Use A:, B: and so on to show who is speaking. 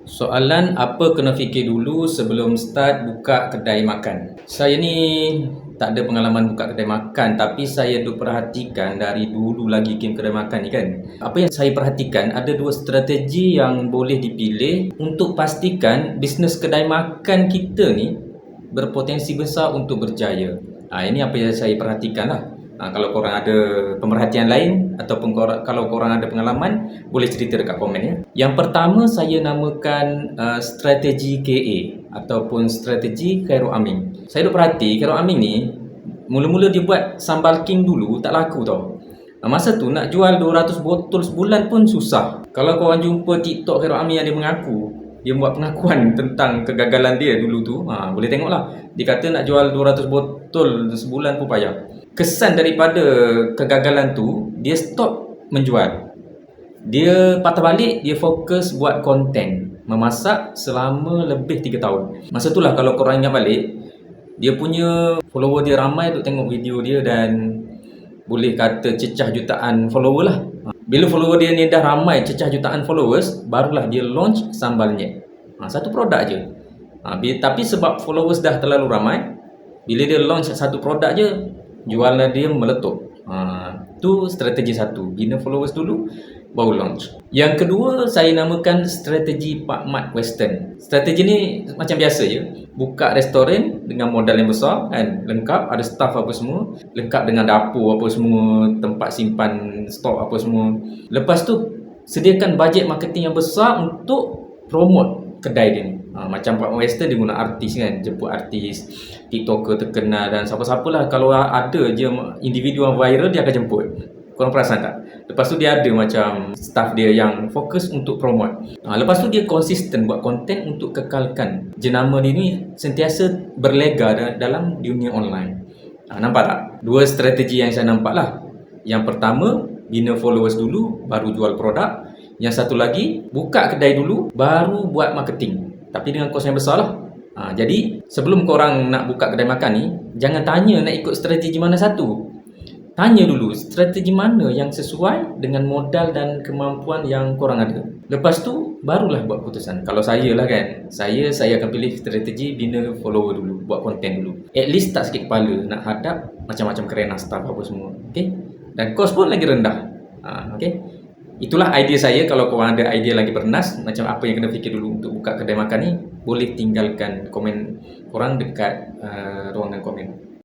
A: Soalan apa kena fikir dulu sebelum start buka kedai makan? Saya ni tak ada pengalaman buka kedai makan, tapi saya duk perhatikan dari dulu lagi game kedai makan ni kan. Apa yang saya perhatikan, ada dua strategi yang boleh dipilih untuk pastikan bisnes kedai makan kita ni berpotensi besar untuk berjaya. Ini apa yang saya perhatikan lah. Kalau korang ada pemerhatian lain ataupun kalau korang ada pengalaman, boleh cerita dekat komen ya. Yang pertama saya namakan strategi KA ataupun strategi Khairul Amin. Saya duk perhati Khairul Amin ni mula-mula dia buat sambal king dulu tak laku tau. Masa tu nak jual 200 botol sebulan pun susah. Kalau korang jumpa TikTok Khairul Amin yang dia mengaku, dia buat pengakuan tentang kegagalan dia dulu tu, boleh tengoklah. Dia kata nak jual 200 botol sebulan pun payah. Kesan daripada kegagalan tu, dia stop menjual. Dia patah balik, dia fokus buat konten, memasak selama lebih 3 tahun. Masa tu lah kalau korang ingat balik, dia punya follower dia ramai untuk tengok video dia dan boleh kata cecah jutaan follower lah. Bila follower dia ni dah ramai, cecah jutaan followers, barulah dia launch sambal nyet. Satu produk je. Tapi sebab followers dah terlalu ramai, bila dia launch satu produk je, jualan dia meletup. Tu strategi satu, bina followers dulu baru launch. Yang kedua saya namakan strategi Pak Mat Western. Strategi ni macam biasa je, buka restoran dengan modal yang besar kan, lengkap, ada staff apa semua, lengkap dengan dapur apa semua, tempat simpan stok apa semua. Lepas tu sediakan bajet marketing yang besar untuk promote kedai dia ni. Macam Pak Western dia guna artis kan, jemput artis, TikToker terkenal dan siapa-siapalah. Kalau ada je individu yang viral, dia akan jemput. Korang perasan tak? Lepas tu dia ada macam staff dia yang fokus untuk promote. Lepas tu dia konsisten buat konten untuk kekalkan jenama dia ni sentiasa berlega dalam dunia online. Nampak tak? Dua strategi yang saya nampak lah. Yang pertama, bina followers dulu, baru jual produk. Yang satu lagi, buka kedai dulu, baru buat marketing. Tapi dengan kos yang besar lah. Jadi sebelum korang nak buka kedai makan ni, jangan tanya nak ikut strategi mana satu. Tanya dulu strategi mana yang sesuai dengan modal dan kemampuan yang korang ada. Lepas tu barulah buat keputusan. Kalau saya lah kan, saya akan pilih strategi bina follower dulu, buat konten dulu. At least tak sakit kepala nak hadap macam-macam kerenah staff apa semua. Okay? Dan kos pun lagi rendah. Okay? Itulah idea saya. Kalau korang ada idea lagi bernas macam apa yang kena fikir dulu untuk buka kedai makan ni, boleh tinggalkan komen korang dekat ruangan komen.